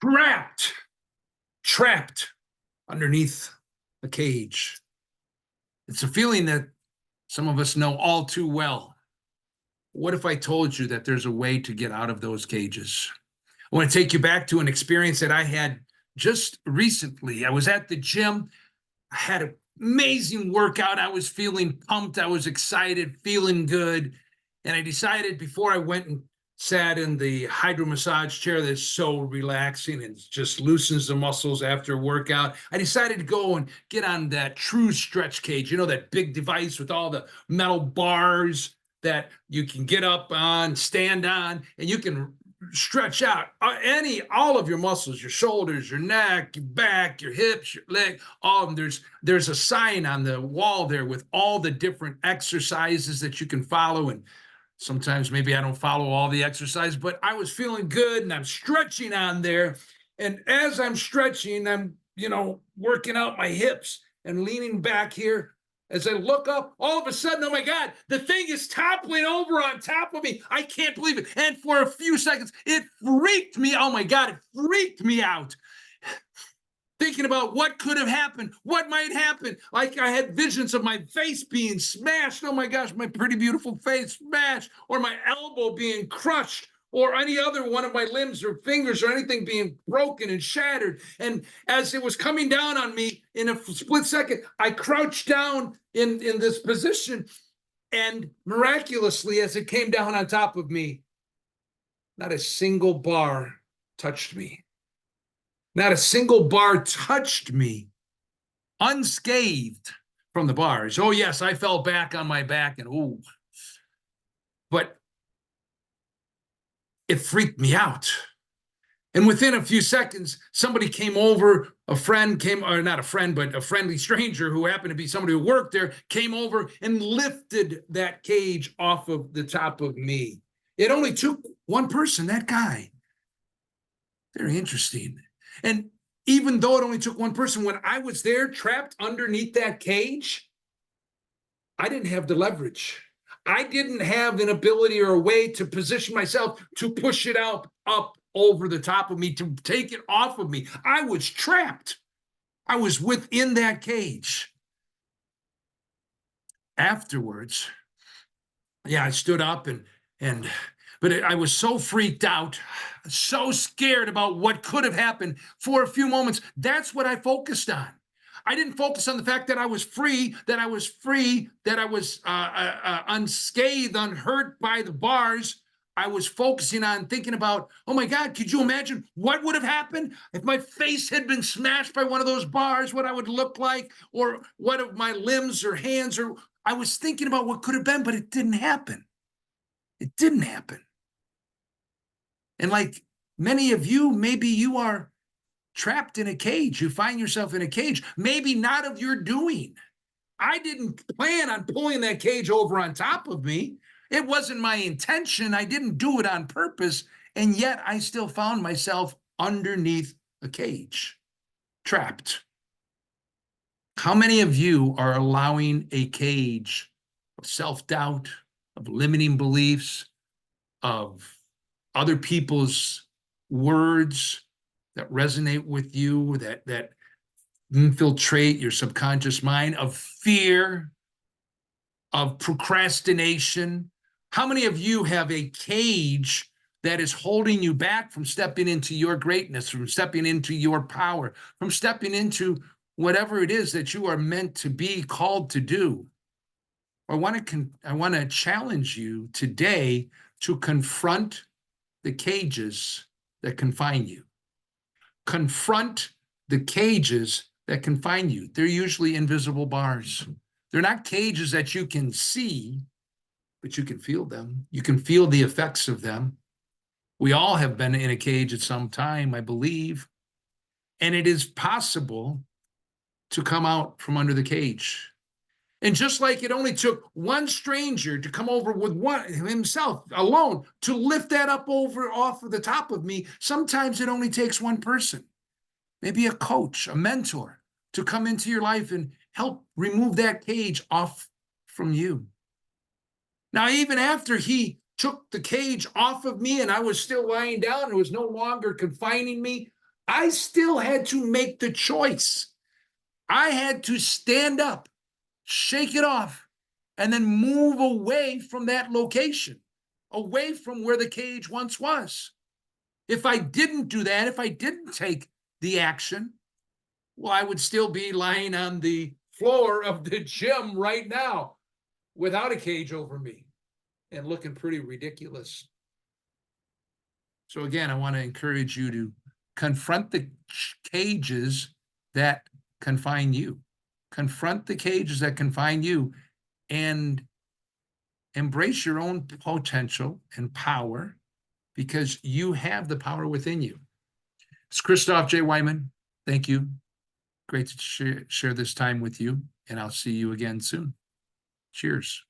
Trapped, trapped underneath a cage. It's a feeling that some of us know all too well. What if I told you that there's a way to get out of those cages? I want to take you back to an experience that I had just recently. I was at the gym. I had an amazing workout. I was feeling pumped. I was excited, feeling good. And I decided before I went and sat in the hydro massage chair that's so relaxing and just loosens the muscles after a workout, I decided to go and get on that true stretch cage, that big device with all the metal bars that you can get up on, stand on, and you can stretch out all of your muscles, your shoulders, your neck, your back, your hips, your leg, all of them. There's a sign on the wall there with all the different exercises that you can follow. And sometimes maybe I don't follow all the exercise, but I was feeling good and I'm stretching on there. And as I'm stretching, I'm, working out my hips and leaning back here. As I look up, all of a sudden, oh my God, the thing is toppling over on top of me. I can't believe it. And for a few seconds, it freaked me. Oh my God, it freaked me out. Thinking about what could have happened, what might happen. Like I had visions of my face being smashed. Oh my gosh, my pretty beautiful face smashed, or my elbow being crushed, or any other one of my limbs or fingers or anything being broken and shattered. And as it was coming down on me in a split second, I crouched down in this position, and miraculously, as it came down on top of me, not a single bar touched me. Not a single bar touched me, unscathed from the bars. Oh, yes, I fell back on my back and but it freaked me out. And within a few seconds, somebody came over, a friend came, or not a friend, but a friendly stranger who happened to be somebody who worked there, came over and lifted that cage off of the top of me. It only took one person, that guy. Very interesting. And even though it only took one person, when I was there trapped underneath that cage, I didn't have the leverage. I didn't have an ability or a way to position myself to push it out up over the top of me, to take it off of me. I was trapped. I was within that cage. Afterwards, I stood up but I was so freaked out, so scared about what could have happened for a few moments. That's what I focused on. I didn't focus on the fact that I was free, that I was unscathed, unhurt by the bars. I was focusing on thinking about, oh my God, could you imagine what would have happened if my face had been smashed by one of those bars, what I would look like, or what of my limbs or hands, or I was thinking about what could have been, but it didn't happen. It didn't happen. And like many of you, maybe you are trapped in a cage. You find yourself in a cage, maybe not of your doing. I didn't plan on pulling that cage over on top of me. It wasn't my intention. I didn't do it on purpose. And yet I still found myself underneath a cage, trapped. How many of you are allowing a cage of self-doubt, of limiting beliefs, of other people's words that resonate with you, that infiltrate your subconscious mind, of fear, of procrastination? How many of you have a cage that is holding you back from stepping into your greatness, from stepping into your power, from stepping into whatever it is that you are meant to be called to do? I want to challenge you today to confront the cages that confine you. Confront the cages that confine you. They're usually invisible bars. They're not cages that you can see, but you can feel them. You can feel the effects of them. We all have been in a cage at some time, I believe. And it is possible to come out from under the cage. And just like it only took one stranger to come over with one himself alone to lift that up off of the top of me, sometimes it only takes one person, maybe a coach, a mentor, to come into your life and help remove that cage off from you. Now, even after he took the cage off of me and I was still lying down, it was no longer confining me, I still had to make the choice. I had to stand up, shake it off, and then move away from that location, away from where the cage once was. If I didn't do that, if I didn't take the action, well, I would still be lying on the floor of the gym right now without a cage over me and looking pretty ridiculous. So, again, I want to encourage you to confront the cages that confine you. Confront the cages that confine you and embrace your own potential and power because you have the power within you. It's Christoph J. Wyman. Thank you. Great to share this time with you, and I'll see you again soon. Cheers.